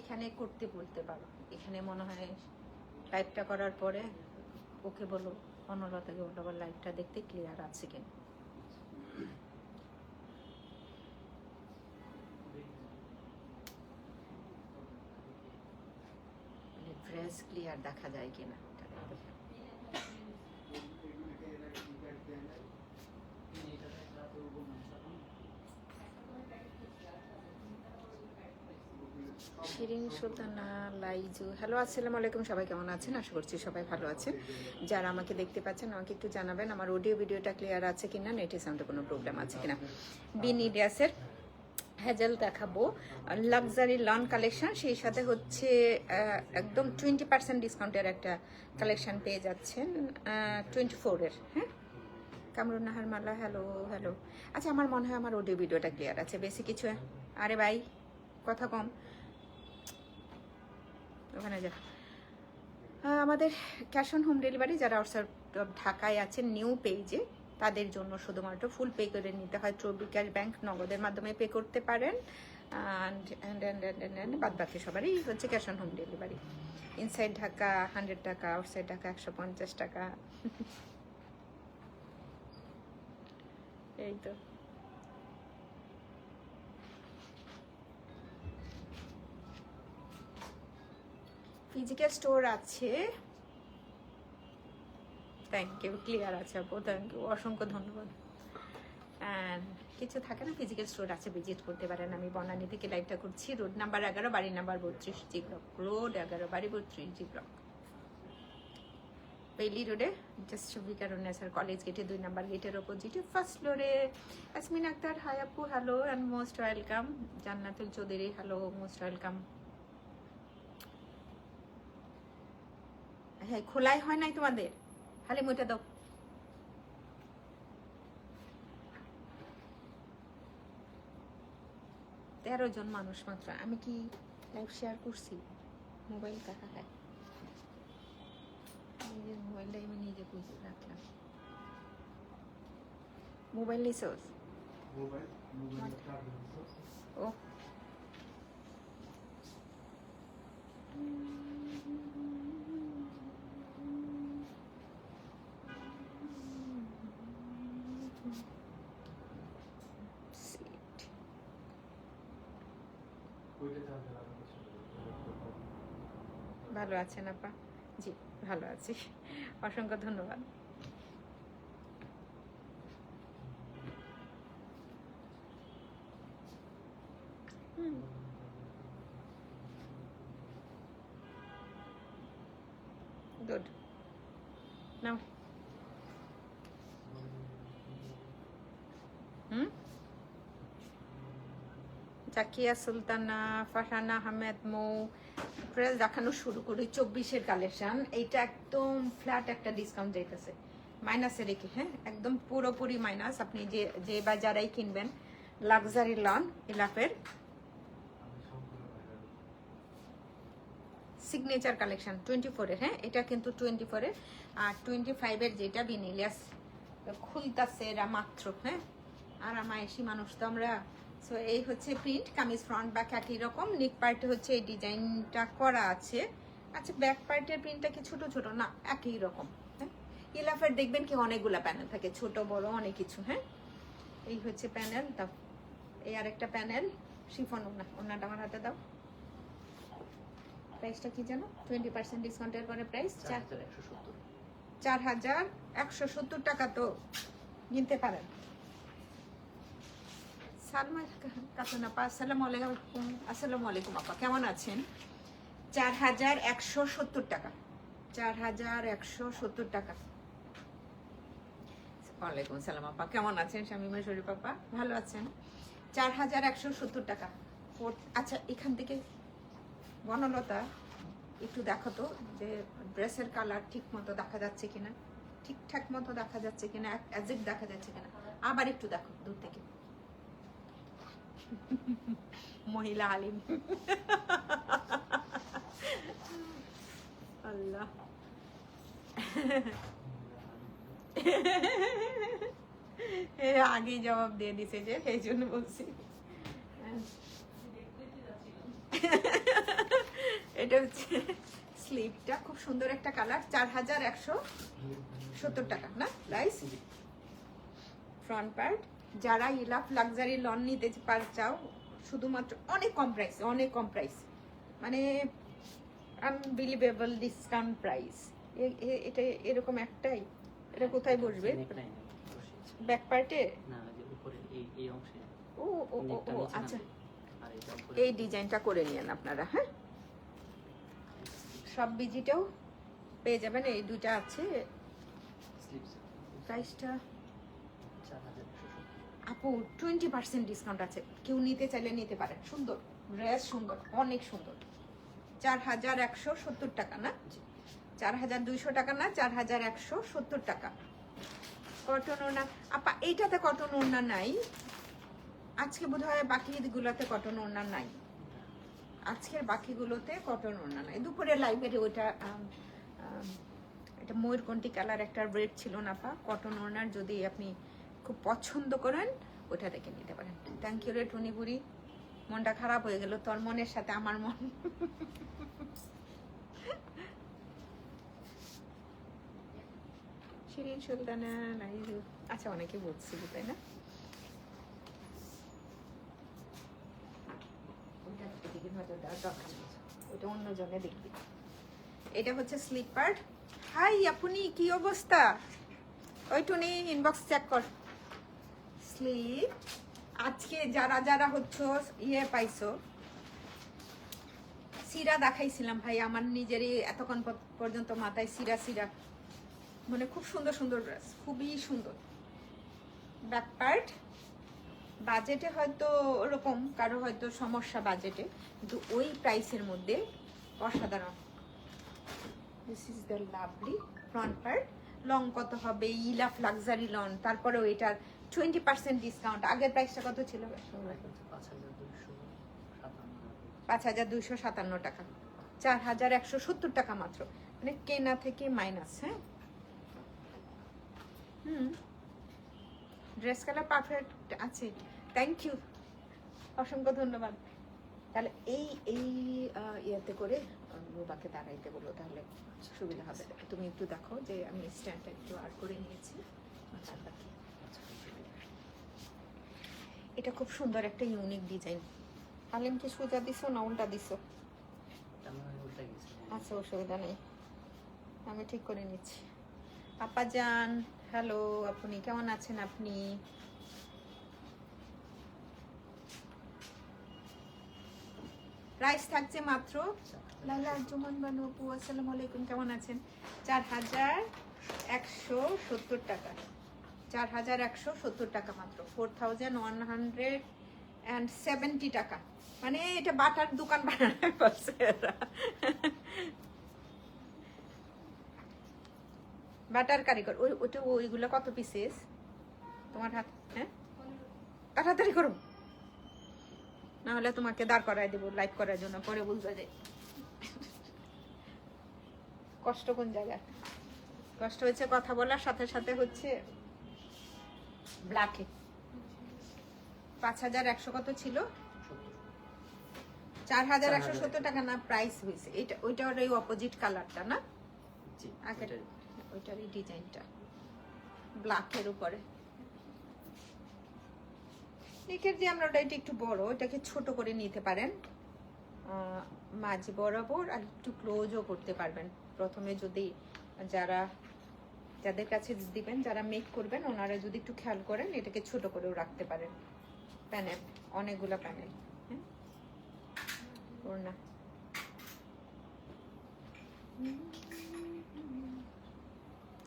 এখানে করতে বলতে পারো, এখানে মনে হয় লাইভটা করার পরে ওকে বলো, অনলতাকে বলো আবার লাইভটা দেখতে ক্লিয়ার আছে কিনা। ড্রেস ক্লিয়ার দেখা যায় কিনা। শিরিন সুলতানা লাইজু, হ্যালো আসসালামু আলাইকুম, সবাই কেমন আছেন? আশা করছি সবাই ভালো আছেন। যারা আমাকে দেখতে পাচ্ছেন আমাকে একটু জানাবেন আমার অডিও ভিডিওটা ক্লিয়ার আছে কিনা, নেটের সাউন্ডে কোনো প্রবলেম আছে কিনা। বিনি ড্রেসের হ্যাজেল দেখাবো, লাক্সারি লন কালেকশন, সেই সাথে হচ্ছে একদম 20% ডিসকাউন্টের একটা কালেকশন পেয়ে যাচ্ছেন 24-এর। হ্যাঁ, কামরুন নাহার মালা, হ্যালো হ্যালো। আচ্ছা, আমার মনে হয় আমার অডিও ভিডিওটা ক্লিয়ার আছে, বেশি কিছু। আরে ভাই কথা কম, ওখানে যা। আমাদের ক্যাশ অন হোম ডেলিভারি, যারা আউটসাইড ঢাকায় আছেন নিউ পেজে, তাদের জন্য শুধুমাত্র ফুল পে করে নিতে হয়। বিকাশ ব্যাংক নগদের মাধ্যমে পে করতে পারেন, বাদ বাকি সবারই হচ্ছে cash on home delivery. Inside Dhaka 100 টাকা, আউটসাইড ঢাকা 150 টাকা। এই তো ফিজিক্যাল স্টোর আছে। থ্যাংক ইউ, ক্লিয়ার আছে আপু, থ্যাংক ইউ, অসংখ্য ধন্যবাদ। কিছু থাকে না, ফিজিক্যাল স্টোর আছে, ভিজিট করতে পারেন। আমি বনানী থেকে লাইভটা করছি, রোড নাম্বার 11, বাড়ি নাম্বার 32, জি ব্লক, রোড 11, বাড়ি 32, জি ব্লক, পেলি রোডে, জাস্ট বিকারুন্নেসার কলেজ গেটে 2 নাম্বার গেটের অপোজিটে ফার্স্ট ফ্লোরে। আসমিন আক্তার, হাই আপু, hello and most welcome. Jannatul Chowdhury, hello, most welcome. হ্যাঁ, খোলাই হয় নাই তোমাদের, খালি মুইটা দাও। তেরো জন মানুষ মাত্র। আমি কি লাইভ শেয়ার করছি? মোবাইল কাকা খায়, নিজের মোবাইলটাই আমি নিজে বুঝে রাখলাম। মোবাইল নিছোস? ও ভালো আছেন আপা? জি ভালো আছি, অসংখ্য ধন্যবাদ। গুড, নাও। জাকিয়া সুলতানা, ফারহানা আহমেদ মৌ, ড্রেস দেখানো শুরু করি। 24-এর কালেকশন, এইটা একদম ফ্ল্যাট একটা ডিসকাউন্ট যাইতেছে, মাইনাসে রেখে। হ্যাঁ, একদম পুরোপুরি মাইনাস। আপনি যে বা যারাই কিনবেন, লাক্সারি লন ইলাফের সিগনেচার কালেকশন 24-এর। হ্যাঁ, এটা কিন্তু 24-এর। আর 25-এর যেটা বিনিলিয়াস খুলতাছে এরা মাত্র। হ্যাঁ, আর আমায়সী মানুষ তো আমরা। সো এই হচ্ছে প্রিন্ট, কামিজ ফ্রন্ট ব্যাক একই রকম। নেক পার্টে হচ্ছে এই ডিজাইনটা করা আছে। আচ্ছা, ব্যাক পার্টের প্রিন্টটা কি ছোট ছোট? না, একই রকম। হ্যাঁ, ইলাফের দেখবেন কি অনেকগুলা প্যানেল থাকে, ছোট বড় অনেক কিছু। হ্যাঁ, এই হচ্ছে প্যানেল। দাও, এই আরেকটা প্যানেল, শিফন ওনা, ওনাটা আমার হাতে দাও। প্রাইসটা কি জানো? 20% ডিসকাউন্টের পরে প্রাইস 4170 টাকা। তো কিনতে পারেন। সালমা কাতুন আপা, আসসালামু আলাইকুম। আসসালামু আলাইকুম আপা, কেমন আছেন? 4170 টাকা, 4170 টাকা। ওয়ালাইকুম সালাম আপা, কেমন আছেন? শামিমা শরীফ আপা, ভালো আছেন? 4170 টাকা। আচ্ছা, এখান থেকে বনলতা একটু দেখো তো যে ড্রেসের কালার ঠিক মতো দেখা যাচ্ছে কিনা, ঠিকঠাক মতো দেখা যাচ্ছে কিনা, অ্যাজেক্ট দেখা যাচ্ছে কিনা। আবার একটু দেখো দূর থেকে। মহিলা আলিম, আল্লাহ। আগেই জবাব দিয়ে দিছে যে, এই জন্য বলছি। এটা হচ্ছে স্লিভটা, খুব সুন্দর একটা কালার, 4170 টাকা না প্রাইস। ফ্রন্ট পার্ট, যারা ইলাফ লাক্সারি লন নিতে চাও শুধুমাত্র অনেক কম প্রাইস, অনেক কম প্রাইস, মানে আনবিলিভেবল ডিসকাউন্ট প্রাইস। এটা এরকম একটাই, এটা কোথায় বসবে? ব্যাক পার্টে না, যে উপরে এই অংশে। ও ও ও আচ্ছা, এই ডিজাইনটা করে নিয়েন আপনারা। হ্যাঁ, সব বিজিটাও পেয়ে যাবেন, এই দুইটা আছে। প্রাইসটা আপু 20% ডিসকাউন্ট আছে, কেউ নিতে চাইলে নিতে পারেন। সুন্দর ড্রেস, সুন্দর, অনেক সুন্দর। 4170 টাকা না, 4200 টাকা না, 4170 টাকা। কটন ওড়না আপা, এইটাতে কটন ওড়না নাই আজকে, বোধহয় বাকিগুলোতে কটন ওড়না নাই, আজকের বাকিগুলোতে কটন ওড়না নাই। দুপুরের লাইভে ওইটা এটা ময়ূরকণ্ঠী কালার একটা রেড ছিল না আপা, কটন ওড়নার যদি আপনি খুব পছন্দ করেন ওটা দেখে নিতে পারেন। থ্যাংক ইউ রে টুনিপুরি, মনটা খারাপ হয়ে গেল, তোর মনের সাথে আমার মন। শিরিন সুলতানা লাইভ, আচ্ছা অনেকে বলছি তাই না? ওটা অন্য জনে দেখবি। এটা হচ্ছে স্লিপার। হাই আপনি, কি অবস্থা? ওই টুনি ইনবক্স চেক কর। স্লিপ আজকে যারা যারা হচ্ছে ইয়ে পাইছো, সিরা দেখাইছিলাম ভাই, আমার নিজেরই এতক্ষণ পর্যন্ত মাথায় সিরা সিরা, মানে খুব সুন্দর সুন্দর ড্রেস, খুবই সুন্দর। ব্যাক পার্ট বাজেটে হয়তো ওরকম কারো হয়তো সমস্যা বাজেটে, কিন্তু ওই প্রাইসের মধ্যে অসাধারণ। This is the lovely front part. Long কত হবে? ইলাফ লাক্সারি লন, তারপরেও এটার 20% ডিসকাউন্ট। আগের প্রাইসটা কত ছিল? 5257 টাকা, 4170 টাকা মাত্র, মানে কেনা থেকে মাইনাস। হ্যাঁ, ড্রেস কালার পারফেক্ট আছে, থ্যাংক ইউ, অসংখ্য ধন্যবাদ। তাহলে এই ইয়েতে করে রুবাকে দাঁড়াইতে বলো, তাহলে সুবিধা হবে। তুমি একটু দেখো যে আমি স্ট্যান্ডটা একটু আর করে নিয়েছি। এটা খুব সুন্দর একটা ইউনিক ডিজাইন। আলিম কি সুজা দিছো না উল্টা দিছো? আচ্ছা, অসুবিধা নেই, আমি ঠিক করে নিচ্ছি। আপা জান হ্যালো, আপনি কেমন আছেন? আপনি প্রাইস থাকছে মাত্র, লালা জুমান বানু আপু আসসালামু আলাইকুম, কেমন আছেন? 4170 টাকা, 4170 টাকা মাত্র, 4170 টাকা। মানে এটা বাটার দোকান বানানো করছে এরা। বাটার কারিগর। ওইটা ওইগুলো কত পিসেস তোমার হাত? হ্যাঁ, তাড়াতাড়ি করো, না হলে তোমাকে দাঁড় করাই দেবো লাইভ করার জন্য, পরে বুঝবে যে কষ্ট কোন জায়গায়। কষ্ট হচ্ছে কথা বলার সাথে সাথে হচ্ছে ব্ল্যাকে 5100 কত ছিল? 4170 টাকা না প্রাইস হয়েছে। এটা ওইটার এই অপোজিট কালারটা না, ওইটারই ডিজাইনটা ব্ল্যাকের উপরে। নেকের যে আমরা ওটা একটু বড়, এটাকে ছোট করে নিতে পারেন, মাঝ বরাবর, আর একটু ক্লোজও করতে পারবেন। প্রথমে যদি যাদের কাছে দিবেন, যারা মেক করবেন, ওনারা যদি একটু খেয়াল করেন, এটাকে ছোট করেও রাখতে পারেন। প্যানেল, অনেকগুলো প্যানেল। হ্যাঁ, ওড়না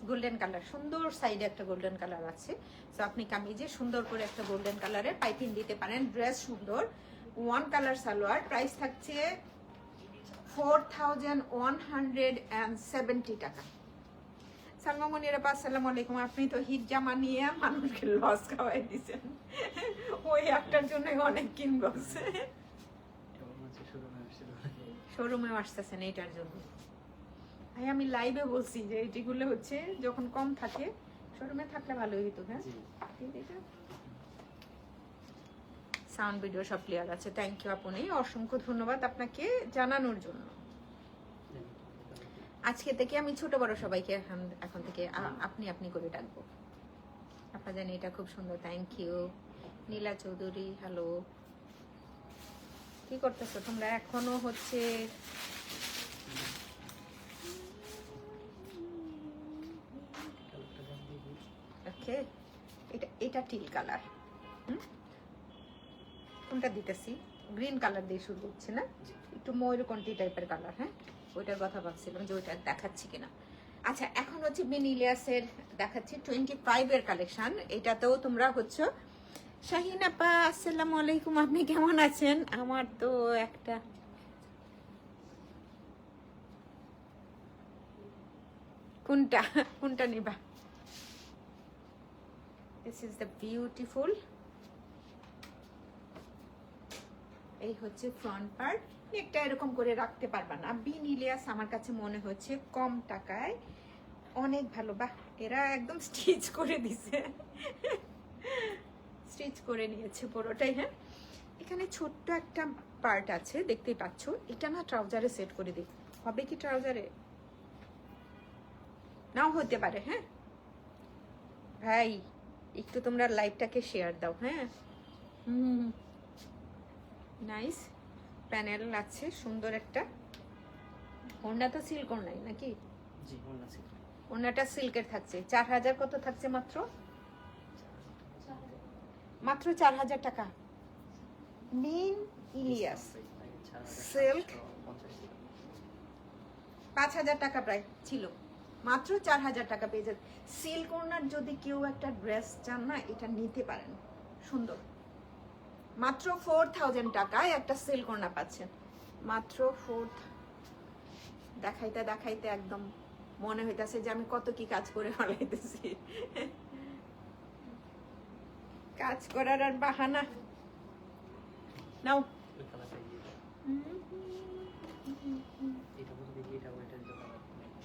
গোল্ডেন কালার, সুন্দর সাইডে একটা গোল্ডেন কালার আছে। তো আপনি কামিজে সুন্দর করে একটা গোল্ডেন কালারের পাইপিং দিতে পারেন। ড্রেস সুন্দর, ওয়ান কালার সালোয়ার। প্রাইস থাকছে 4170 টাকা। সালমা মনিরা আসসালামু আলাইকুম, আপনি তো হিট জামা নিয়ে মানুষকে লস খাওয়াই দিচ্ছেন, ওই একটার জন্য অনেক কিনবো। শোরুমে আসতেছেন এইটার জন্য। আমি লাইভে বলছি যে এটিগুলো হচ্ছে যখন কম থাকে শোরুমে থাকলে ভালো হইতো। হ্যাঁ, সাউন্ড ভিডিও সব ক্লিয়ার আছে, থ্যাংক ইউ আপনি, অসংখ্য ধন্যবাদ আপনাকে জানানোর জন্য। আজকে থেকে আমি ছোট বড় সবাইকে এখন থেকে আপনি আপনি করে ডাকবো। আপনার জানি এটা খুব সুন্দর, thank you. Nila Chowdhury, hello. কি করতেছো তোমরা এখনো? হচ্ছে ওকে, এটা টিল কালার। কোনটা দিতেছি? গ্রিন কালার দিয়ে শুরু হচ্ছে না, একটু ময়ূরকণ্ঠী টাইপের কালার। হ্যাঁ, ওইটার কথা ভাবছিলাম যে ওইটা দেখাচ্ছি কিনা। আচ্ছা, এখন হচ্ছে বেনিলিয়াসের দেখাচ্ছি 25 এর কালেকশন। এটাতেও তোমরা হচ্ছে শাহিন আপা, আসসালামু আলাইকুম, আপনি কেমন আছেন? আমার তো একটা কোনটা কোনটা নিবা? This is the beautiful. এই হচ্ছে ফ্রন্ট পার্ট। নেকটা এরকম করে রাখতে পারবা না। বেনিলিয়াস আমার কাছে মনে হচ্ছে কম টাকায় অনেক ভালো। বাহ, এরা একদম স্টিচ করে দিছে, স্টিচ করে নিয়েছে পুরোটাই। হ্যাঁ, এখানে ছোট্ট একটা পার্ট আছে দেখতেই পাচ্ছ। এটা না ট্রাউজারে সেট করে দিই, হবে কি? ট্রাউজারে নাও হতে পারে। হ্যাঁ ভাই, একটু তোমরা লাইভটাকে শেয়ার দাও। হ্যাঁ, নাইস প্যানেল আছে, সুন্দর একটা। ওড়না তো সিল্ক ওড়নাই নাকি? জি, ওড়না সিল্ক। ওড়নাটা সিল্কের থাকছে। 4000 কত থাকছে? মাত্র মাত্র 4000 টাকা। মেন ইলিয়াস সিল্ক 5000 টাকা প্রায় ছিল, মাত্র 4000 টাকা পেয়ে যাবে। সিল্ক ওড়নার যদি কেউ একটা ড্রেস চান না, এটা নিতে পারেন, সুন্দর। মাত্র 4000 টাকায় একটা সিল্ক ওড়না পাচ্ছেন, মাত্র 4। দেখাইতে দেখাইতে একদম মনে হইতাছে যে আমি কত কি কাজ করে ফেলাইতেছি। কাজ করার আর বাহানা নাও।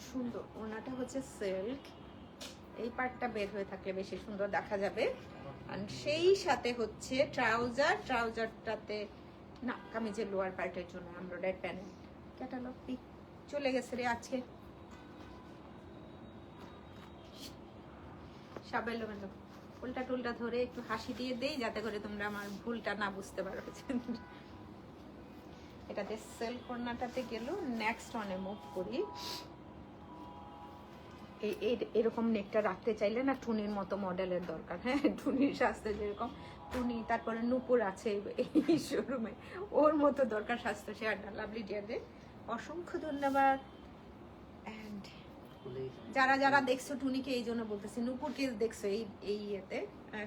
সুন্দর ওনাটা হচ্ছে সিল্ক। এই পার্টটা বের হয়ে থাকলে বেশি সুন্দর দেখা যাবে। আর সেই সাথে হচ্ছে ট্রাউজারটাতে না, কামিজের লোয়ার পার্টের জন্য এমব্রয়ডারি প্যানেল। ক্যাটালগ পিক চলে গেছে রে আজকে, সব এলোমেলো। উল্টা টুলটা ধরে একটু হাসি দিয়ে দেই যাতে করে তোমরা আমার ভুলটা না বুঝতে পারো। এটাতে সেল কর্নারটাতে গেল। নেক্সট ওয়ানে মুভ করি। এরকম নেকটা রাখতে চাইলে না টুনির মতো মডেলের দরকার। হ্যাঁ, টুনির স্বাস্থ্য যেরকম, টুনি তারপরে নূপুর আছে এই শোরুমে, ওর মতো দরকার স্বাস্থ্য। শেয়ারটা লাভলি ডিয়ারদের অসংখ্য ধন্যবাদ। অ্যান্ড যারা যারা দেখছো টুনিকে, এই জন্য বলতেছি, নূপুরকে দেখছো এই ইয়েতে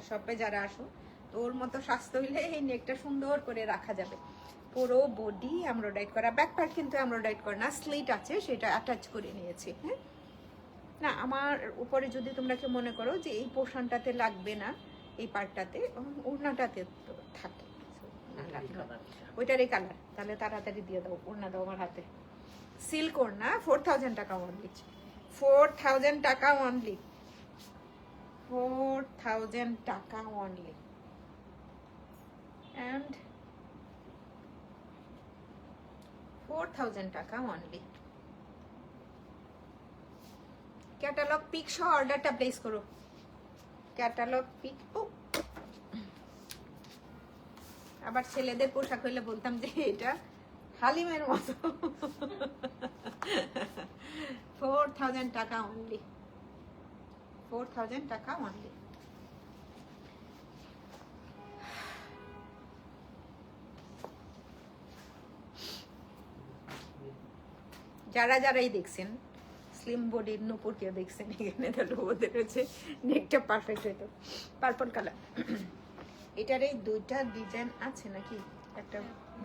শপে যারা আসো, তো ওর মতো স্বাস্থ্য হইলে এই নেকটা সুন্দর করে রাখা যাবে। পুরো বডি এমব্রয়ডারি করা, ব্যাক পার্ট কিন্তু এমব্রয়ডারি করা না, স্লিট আছে, সেটা অ্যাটাচ করে নিয়েছি। হ্যাঁ, না আমার উপরে যদি তোমরা কেউ মনে করো যে এই পোর্শনটাতে লাগবে না, এই পার্টটাতে, ওড়নাটাতে তো থাকে, ওইটারই কালার, তাহলে তাড়াতাড়ি দিয়ে দাও। ওড়না দাও আমার হাতে। সিল্ক ওড়না 4000 টাকা অনলি, 4000 টাকা অনলি, 4000 টাকা অনলি। অ্যান্ড 4000 টাকা অনলি। ক্যাটালগ পিক সহ অর্ডারটা প্লেস করো। Catalogue pick. ও, আবার ছেলেদের পোশাক হইলে বলতাম যে এটা হালিমের মতো। 4000 টাকা অনলি, 4000 টাকা অনলি। যারা যারাই দেখছেন স্লিম বডির নূপুর কেউ দেখছেন এখানে, তাহলে ওদের হচ্ছে নেকটা পারফেক্ট হইতো। Purple colour. এটার এই দুইটা ডিজাইন আছে নাকি, একটা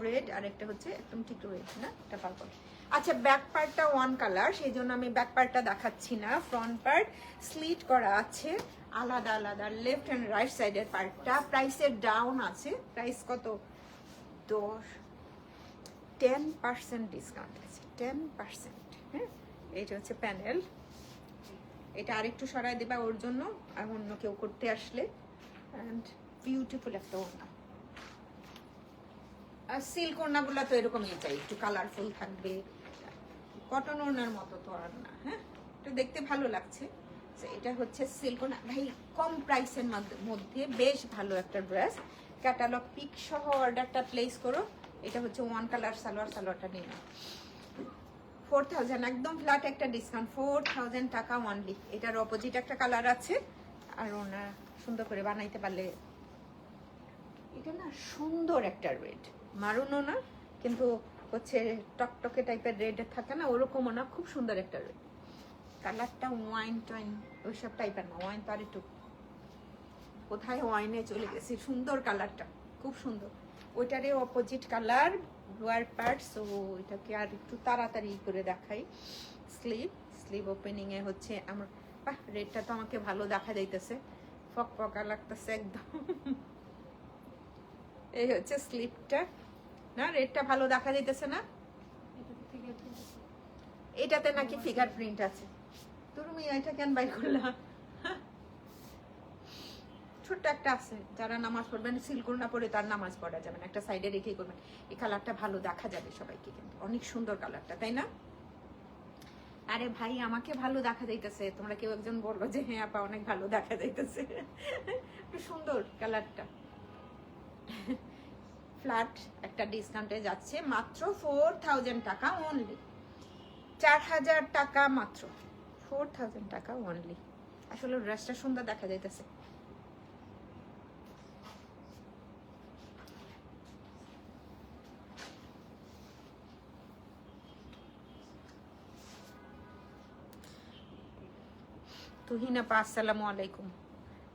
রেড আর একটা হচ্ছে একদম ঠিক রেড না, এটা পার্পল। আচ্ছা, ব্যাক পার্টটা ওয়ান কালার, সেই জন্য আমি ব্যাক পার্টটা দেখাচ্ছি না। ফ্রন্ট পার্ট স্লিট করা আছে আলাদা আলাদা, লেফট অ্যান্ড রাইট সাইডের পার্টটা প্রাইসের ডাউন আছে। প্রাইস কত? 10% ডিসকাউন্ট আছে, 10%। হ্যাঁ, এইটা হচ্ছে প্যানেল। এটা আরেকটু সরাই দেবা ওর জন্য, আর অন্য কেউ করতে আসলে। অ্যান্ড বিউটিফুল একটা ওড়না। আর সিল্ক ওড়নাগুলো তো এরকমই চাই, একটু কালারফুল থাকবে, কটন ওড়নার মতো তো আর না, হ্যাঁ এটা দেখতে ভালো লাগছে। এটা হচ্ছে সিল্ক না ভাই, কম প্রাইসের মধ্যে বেশ ভালো একটা ড্রেস। ক্যাটালগ পিক সহ অর্ডারটা প্লেস করো। এটা হচ্ছে ওয়ান কালার সালোয়ারটা নিয়ে নাও। 4000 একদম ফ্ল্যাট একটা ডিসকাউন্ট, 4000 টাকা অনলি। এটার অপোজিট একটা কালার আছে, আর ওনা সুন্দর করে বানাইতে পারলে। এটা না সুন্দর একটা রেড, মারুনও না কিন্তু হচ্ছে টকটকে টাইপের রেড থাকে না, ওরকমও না, খুব সুন্দর একটা রেড। কালারটা ওয়াইন টাইন ওইসব টাইপের না, ওয়াইন তো আর একটু কোথায় ওয়াইনে চলে গেছে। সুন্দর কালারটা, খুব সুন্দর। ওইটারে অপোজিট কালার লোয়ার পার্টস। ও এটাকে আর একটু তাড়াতাড়ি করে দেখাই। স্লিভ ওপেনিং এ হচ্ছে আমার, বাহ রেডটা তো আমাকে ভালো দেখা যাইতেছে, ফকফকা লাগতেছে একদম। এই হচ্ছে স্লিভটা, না রেডটা ভালো দেখা যাইতেছে না? এটাতে নাকি ফিগার প্রিন্ট আছে, তুমি এটা কেন বাই করলা? ছোট্ট একটা আছে, যারা নামাজ পড়বেন সিল্ক ওড়না পরে তার নামাজ পড়া যাবে না, একটা সাইডে রেখেই করবেন। এই কালারটা ভালো দেখা যাবে সবাইকে, কিন্তু অনেক সুন্দর কালারটা, তাই না? আরে ভাই আমাকে ভালো দেখা যাইতেছে, তোমরা কেউ একজন বললো যে হ্যাঁ আপা অনেক ভালো দেখা যাইতেছে। সুন্দর কালারটা। ফ্ল্যাট একটা ডিসকাউন্টে যাচ্ছে মাত্র 4000 টাকা অনলি, 4000 টাকা মাত্র, 4000 টাকা অনলি। আসলে ড্রেসটা সুন্দর দেখা যাইতেছে। তুহিনা পা আসসালামু আলাইকুম,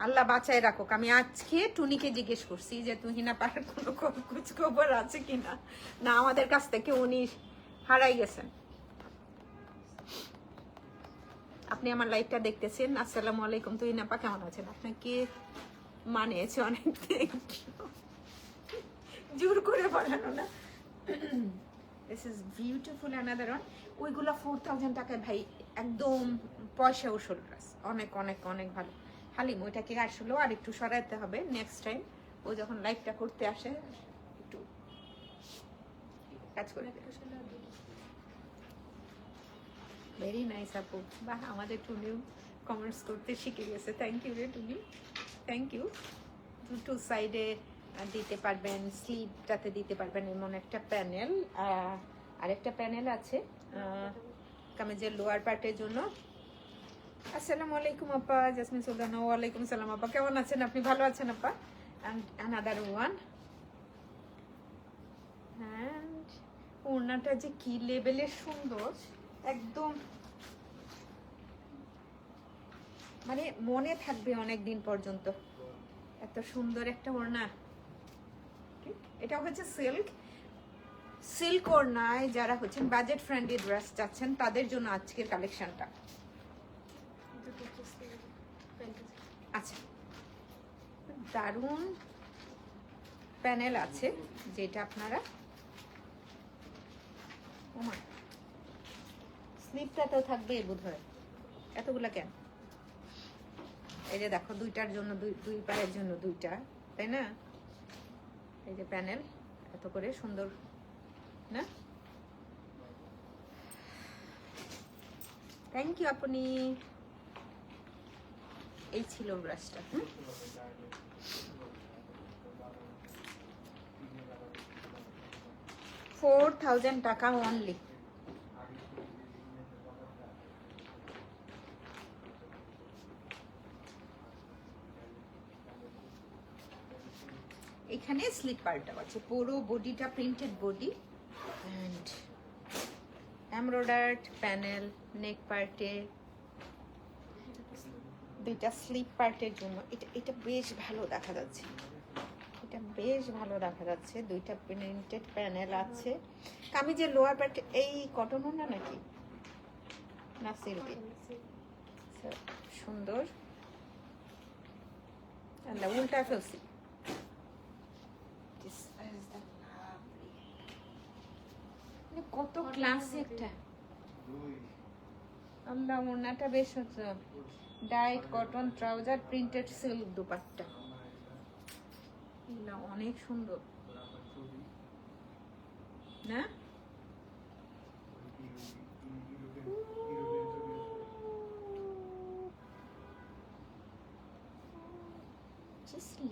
আল্লাহ বাঁচায় রাখুক। আমি আজকে টুনিকে জিজ্ঞেস করছি যে তুহিনা পার কোনো খোঁজ খবর আছে কিনা, না আমাদের কাছ থেকে উনি হারাই গেছেন। আপনি আমার লাইভটা দেখতেছেন, আসসালামু আলাইকুম। তুহিনা পা কেমন আছেন? আপনাকে মানিয়েছে অনেক, জোর করে বলানো না। This is beautiful another one. ওইগুলো 4000 টাকায় ভাই একদম পয়সা উসুল ড্রেস, অনেক অনেক অনেক ভালো। হালিম ওইটাকে আসলো আর একটু সরাইতে হবে নেক্সট টাইম, ও যখন লাইভটা করতে আসে একটু কাজ করে। ভেরি নাইস আপু, বাহ আমাদের টুনিও কমেন্টস করতে শিখে গেছে। থ্যাংক ইউ রে টুনি, থ্যাংক ইউ। দুটো সাইডে দিতে পারবেন, স্লিভটাতে দিতে পারবেন এমন একটা প্যানেল, আর একটা প্যানেল আছে কামিজের লোয়ার পার্টের জন্য। আসসালামু আলাইকুম আপা, জাসমিন সুলতানা। ওয়ালাইকুম সালাম আপা, কেমন আছেন আপনি? ভালো আছেন আপা? And another one. অ্যান্ড ওড়নাটা যে কি লেভেলের সুন্দর, একদম মানে মনে থাকবে অনেক দিন পর্যন্ত, এত সুন্দর একটা ওড়না। এটা হচ্ছে সিল্ক ওড়নায় যারা হচ্ছেন বাজেট ফ্রেন্ডলি ড্রেস চাচ্ছেন তাদের জন্য আজকের কালেকশনটা। আচ্ছা, দারুণ প্যানেল আছে যেটা আপনারা, স্লিপটাতেও থাকবে বোধহয়, এতগুলা কেন? এই যে দেখো দুইটার জন্য, দুই পায়ের জন্য দুইটা, তাই না? এই যে প্যানেল এত করে সুন্দর না? থ্যাংক ইউ আপনি। এই ছিল ব্রাশটা। 4000 টাকা অনলি। এখানে স্লিপ পার্টটা আছে, পুরো বডিটা printed body and embroidered panel neck পার্টে, দুইটা স্লিপ পার্টের জন্য। এটা বেশ ভালো দেখা যাচ্ছে, এটা বেশ ভালো দেখা যাচ্ছে। দুইটা প্রিন্টেড প্যানেল আছে। কামিজের লোয়ার পার্টে এই কটন না নাকি, না সিল্কি, সুন্দর। উল্টা ফেলছি, কত ক্লাসি একটা। আল্লাহ ওড়নাটা বেশ হচ্ছে, ডাইট cotton trouser printed silk dupatta, অনেক সুন্দর না?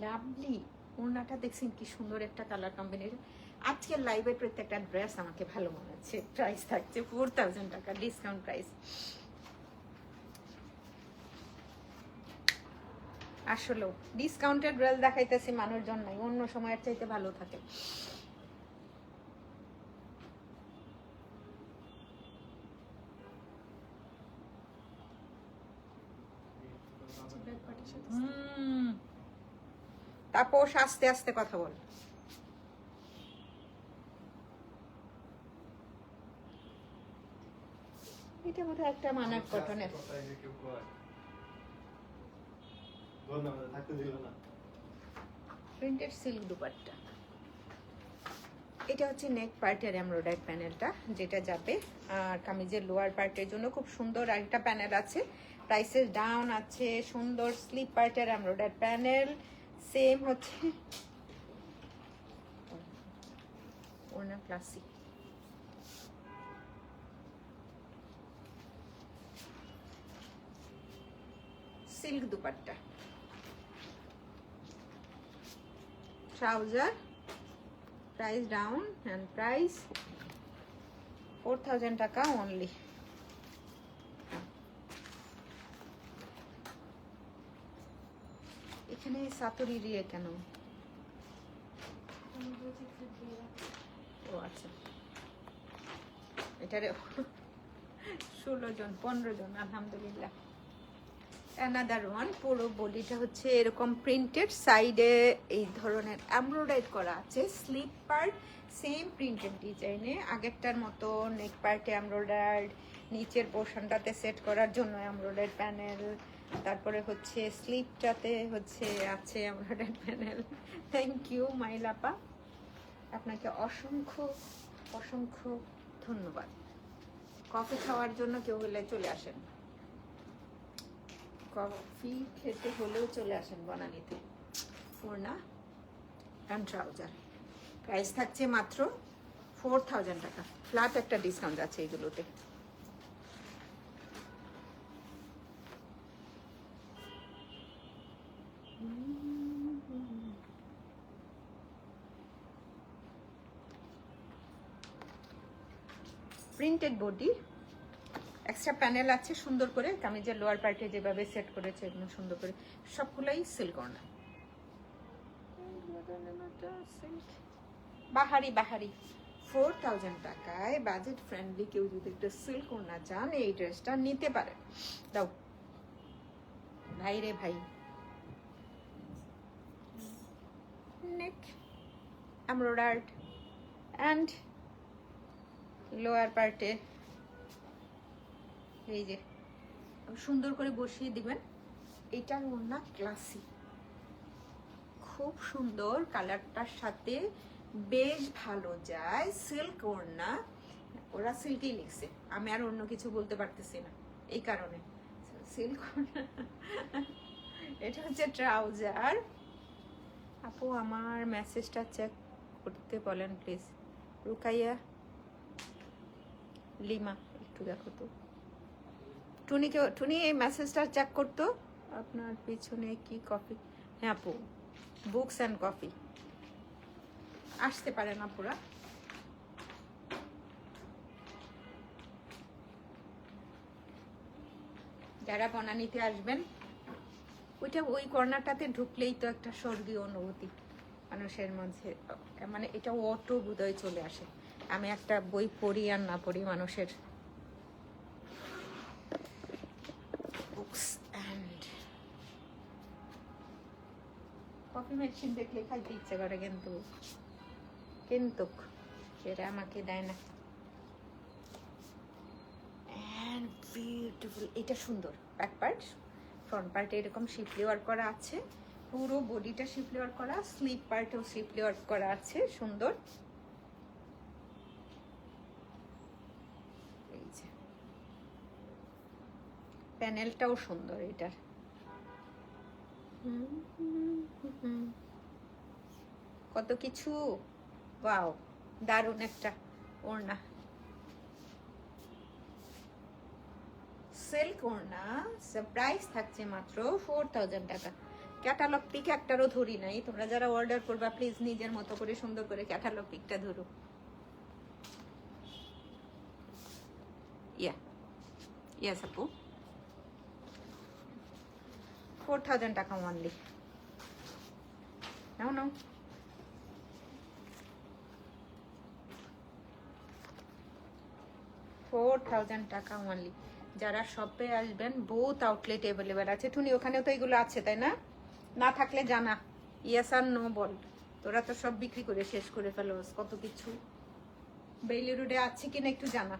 লাভলি। ওড়নাটা দেখছেন কি সুন্দর একটা কালার কম্বিনেশন। আজকের লাইভে প্রত্যেকটা ড্রেস আমাকে ভালো মনে হচ্ছে। প্রাইস থাকছে 4000 টাকা, ডিসকাউন্ট প্রাইস। আসলেও ডিসকাউন্টেড ড্রেস দেখাইতেছি মানুষজন নাই, অন্য সময়ের চাইতে ভালো থাকে। তাপস আস্তে আস্তে কথা বল। এটা বোধহয় একটা মানার কটনের। Printed silk dupatta. এটা হচ্ছে নেক পার্টের এমব্রয়ডারি প্যানেলটা যেটা যাবে, আর কামিজের লোয়ার পার্টের জন্য খুব সুন্দর আরেকটা প্যানেল আছে। প্রাইসের ডাউন আছে, সুন্দর স্লিপ পার্টের এমব্রয়ডারি প্যানেল। সেম হচ্ছে ওনা classic. Silk dupatta, trouser, price down and price 4000 টাকা অনলি। এখানে সাতরি দিয়ে কেন? ও আচ্ছা, এটারে 16 জন 15 জন, আলহামদুলিল্লাহ। Another one. পুরো বডিটা হচ্ছে এরকম প্রিন্টেড, সাইডে এই ধরনের এমব্রয়ডারি করা আছে। স্লিপ পার্ট সেম প্রিন্টেড ডিজাইনে, আগেরটার মতো নেক পার্টে এমব্রয়ডারি, নিচের পোর্শনটাতে সেট করার জন্য এমব্রয়ডারি প্যানেল, তারপরে হচ্ছে স্লিপটাতে হচ্ছে আছে এমব্রয়ডারি প্যানেল। থ্যাংক ইউ মাইলাপা, আপনাকে অসংখ্য অসংখ্য ধন্যবাদ। কফি খাওয়ার জন্য কেউ হলে চলে আসেন, কফি খেতে হলেও চলে আসেন বনানীতে। ওড়না অ্যান্ড ট্রাউজার, প্রাইস থাকছে মাত্র 4000 টাকা। ফ্ল্যাট একটা ডিসকাউন্ট আছে এগুলোতে। প্রিন্টেড বডি, এক্সট্রা প্যানেল আছে সুন্দর করে, কামিজের লোয়ার পার্টে যেভাবে সেট করেছে একদম সুন্দর করে, সবগুলাই সিল্ক ওড়না। বাহারি বাহারি 4000 টাকায় বাজেট ফ্রেন্ডলি কেউ যদি একটা সিল্ক ওড়না চান এই ড্রেসটা নিতে পারে। দাও ভাই রে ভাই। নেক এমব্রয়ডারি অ্যান্ড লোয়ার পার্টে এই যে সুন্দর করে বসিয়ে দিবেন। এটার ওড়না ক্লাসি, খুব সুন্দর, কালারটার সাথে বেশ ভালো যায়। সিল্ক ওড়না, ওরা সিল্কই লিখছে, আমি আর অন্য কিছু বলতে পারতেছি না এই কারণে। সিল্ক ওড়না। এটা হচ্ছে ট্রাউজার। আপু আমার মেসেজটা চেক করতে বলেন প্লিজ। রুকাইয়া লিমা একটু দেখো তো। টুনি এই মেসেজটা চেক করতো। আপনার পিছনে কি কফি? হ্যাঁ আপু, বুকস অ্যান্ড কফি আসতে পারে না পুরা। যারা বনানীতে আসবেন, ওইটা ওই কর্নারটাতে ঢুকলেই তো একটা স্বর্গীয় অনুভূতি মানুষের মধ্যে, মানে এটা অটো বোধহয় চলে আসে। আমি একটা বই পড়ি আর না পড়ি, মানুষের বুকস অ্যান্ড কফি মেশিন দেখলে খাইতে ইচ্ছে করে, কিন্তু সেটা আমাকে দেয় না। বিউটিফুল, এটা সুন্দর। ব্যাক পার্ট, ফ্রন্ট পার্টে এরকম শিপলি ওয়ার্ক করা আছে, পুরো বডিটা শিপলি ওয়ার্ক করা, স্লিপ পার্টেও শিপলি ওয়ার্ক করা আছে সুন্দর। এই যে প্যানেলটাও সুন্দর এটার। কত কিছু, ওয়াও, দারুণ একটা ওড়না, সিল্ক ওড়না। প্রাইস থাকছে মাত্র 4000 টাকা। ক্যাটালগ পিক একটারও ধরি নাই, তোমরা যারা অর্ডার করবা প্লিজ নিজের মতো করে সুন্দর করে ক্যাটালগ পিকটা ধরো। ইয়েস আপু, 4000 টাকা অনলি। নাও নাও, টাকা অনলি। যারা শপে আসবেন বহুত আউটলেট অ্যাভেলেবেল আছে। টুনি ওখানেও তো এগুলো আছে তাই না? না থাকলে জানা, ইয়েস আর নো বল। তোরা তো সব বিক্রি করে শেষ করে ফেলোস কত কিছু। বেইলি রোডে আছে কিনা একটু জানা।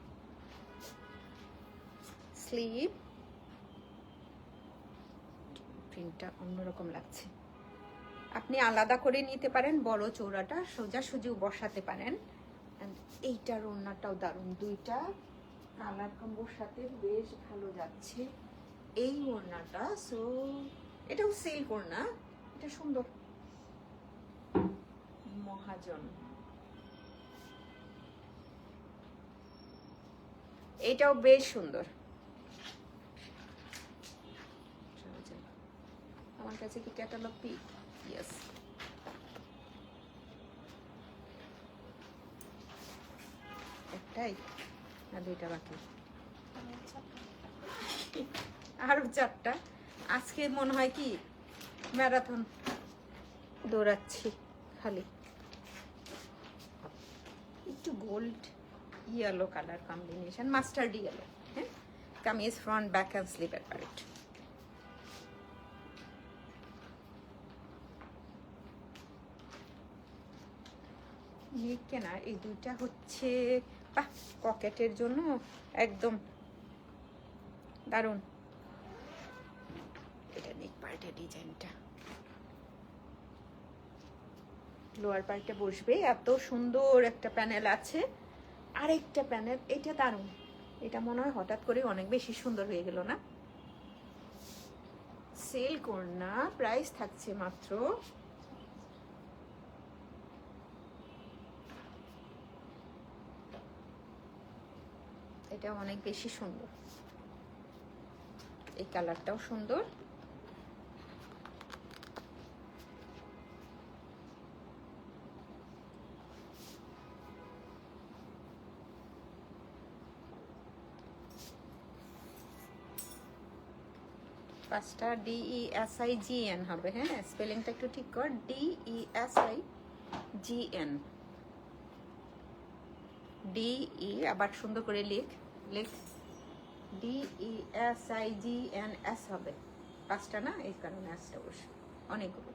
স্লিপ প্রিন্টটা অন্যরকম লাগছে, আপনি আলাদা করে নিতে পারেন, বড় চৌড়াটা সোজাসুজিও বসাতে পারেন। এইটার ওড়নাটাও দারুণ, দুইটা কালার কম্বোর সাথে বেশ ভালো যাচ্ছে এই ওড়নাটা। সো এটাও সিল্ক ওড়না, এটা সুন্দর, মহাজন। এটাও বেশ সুন্দর, আমার কাছে কি ক্যাটালগ পিক? ইয়েস, একটাই না দুইটা বাকি? আরো 4টা। আজকে মনে হয় কি ম্যারাথন দৌড়াচ্ছি খালি। একটু gold yellow colour combination, mustard yellow. হ্যাঁ, কামিজ ফ্রন্ট ব্যাক অ্যান্ড স্লিপের প্যারেট। কেনা এই দুইটা হচ্ছে বাহ পকেটের জন্য একদম দারুণ। এটা নেক পার্টের ডিজাইনটা, লোয়ার পার্টে বসবে, এত সুন্দর একটা প্যানেল আছে। আরেকটা প্যানেল, এটা দারুণ। এটা মনে হয় হঠাৎ করে অনেক বেশি সুন্দর হয়ে গেল না? সেল করনা, প্রাইস থাকছে মাত্র এটা অনেক বেশি সুন্দর, এই কালারটাও সুন্দর। পাঁচটা DESIGN হবে, হ্যাঁ স্পেলিংটা একটু ঠিক কর, DESIGN, DE আবার সুন্দর করে লিখ DESIGNS হবে। 5টা না, এই কারণে আসতে বসে অনেকগুলো।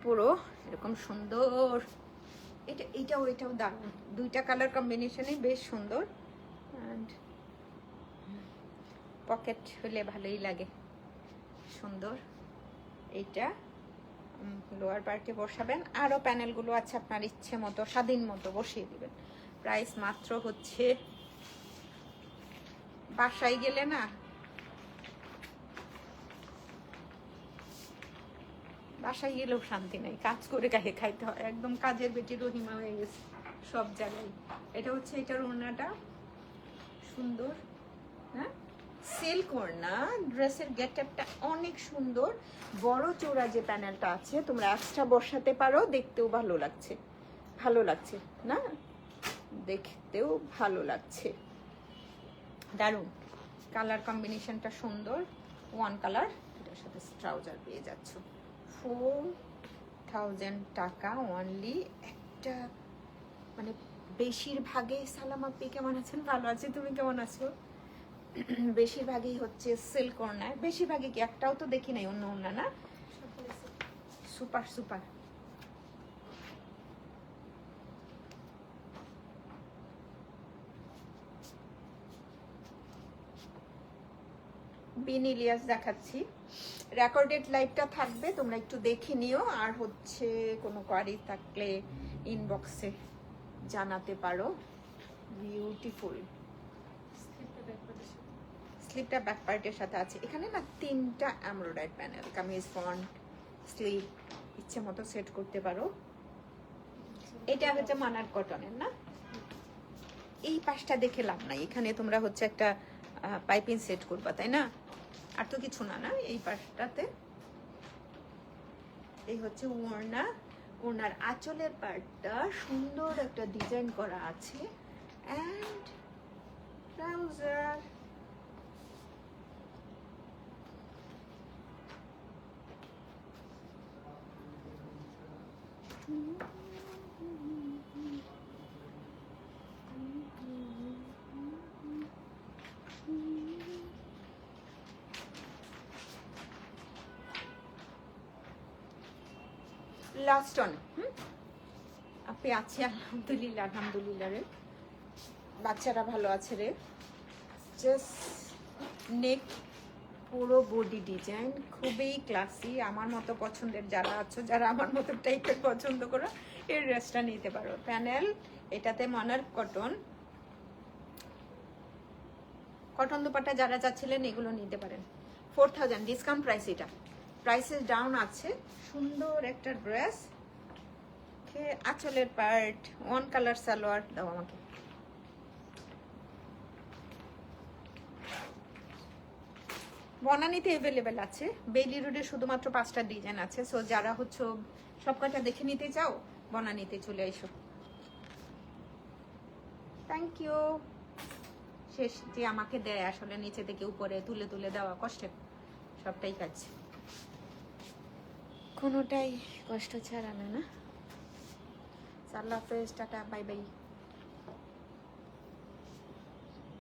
পুরো এরকম সুন্দর, এটাও দারুণ, দুইটা কালার কম্বিনেশনে বেশ সুন্দর। অ্যান্ড পকেট হলে ভালোই লাগে, সুন্দর। এইটা লোয়ার পার্টে বসাবেন, আরো প্যানেলগুলো আছে আপনার ইচ্ছে মতো স্বাধীন মতো বসিয়ে দিবেন। প্রাইস মাত্র হচ্ছে, বাসায় গেলে না বাসায় গেলেও শান্তি নাই, কাজ করে খাইতে হয়, একদম কাজের বেটি রহিমা হয়ে গেছে সব জায়গায়। এটা হচ্ছে এটার ওড়নাটা সুন্দর, হ্যাঁ সিল্ক ওড়না। ড্রেসের গেটআপটা অনেক সুন্দর, বড় চওড়া যে প্যানেলটা আছে তোমরা এক্সট্রা বসাতে পারো, দেখতেও ভালো লাগছে না, দেখতেও ভালো লাগছে, দারুণ। কালার কম্বিনেশনটা সুন্দর, ওয়ান কালার। এটার সাথে ট্রাউজার পেয়ে যাচ্ছ। 4000 টাকা অনলি। একটা মানে বেশিরভাগই, সালাম আপনি কেমন আছেন? ভালো আছি, তুমি কেমন আছো? বেশিরভাগই হচ্ছে সিল্ক ওড়নায়, বেশিরভাগই কি একটাও তো দেখি নাই অন্য ওড়না না? সুপার বিন ইলিয়াস দেখাচ্ছি, রেকর্ডেড লাইভটা থাকবে, তোমরা একটু দেখে নিও। আর হচ্ছে কোনো কোয়ারি থাকলে ইনবক্সে জানাতে পারো। বিউটিফুল, স্লিপটা ব্যাক পার্টের সাথে আছে। এখানে না 3টা embroidery panel, kameez front sleeve ইচ্ছে মতো সেট করতে পারো। এটা হচ্ছে মানার কটনের না, এই পাশটা দেখে লাভ নাই, এখানে তোমরা হচ্ছে একটা পাইপিং সেট করবা, তাই না? আর তো কিছু না, না এই পাশটাতে। এই হচ্ছে ওড়না, ওড়নার আঁচলের পার্টটা সুন্দর একটা ডিজাইন করা আছে। And trouser, last on. আপনি আছে আলহামদুলিল্লাহ, আলহামদুলিল্লাহ রে, বাচ্চারা ভালো আছে রে। জাস্ট নেক, পুরো বডি ডিজাইন খুবই ক্লাসি। আমার মতো পছন্দের যারা আছো, যারা আমার মতো টাইপের পছন্দ করো, এই ড্রেসটা নিতে পারো। প্যানেল, এটাতে মনার কটন, কটন দুপাট্টা যারা চাচ্ছিলেন এগুলো নিতে পারেন। 4000 ডিসকাউন্ট প্রাইস, এটা প্রাইসেস ডাউন আছে। সুন্দর একটা ড্রেস, আঁচলের পার্ট, ওয়ান কালার সালোয়ার। দাও আমাকে, বনানীতে অ্যাভেলেবেল আছে। বেইলি রোডে শুধুমাত্র 5টা ডিজাইন আছে। সো যারা হচ্ছে সব কটা দেখে নিতে চাও, বনানীতে চলে এসো। Thank you. শেষ যে আমাকে দেয় আসলে নিচে থেকে উপরে তুলে তুলে দেওয়া কষ্টের, সবটাই কাজ, কোনোটাই কষ্ট ছাড়া না। না, আল্লাহ হাফেজ, টাটা, বাই বাই।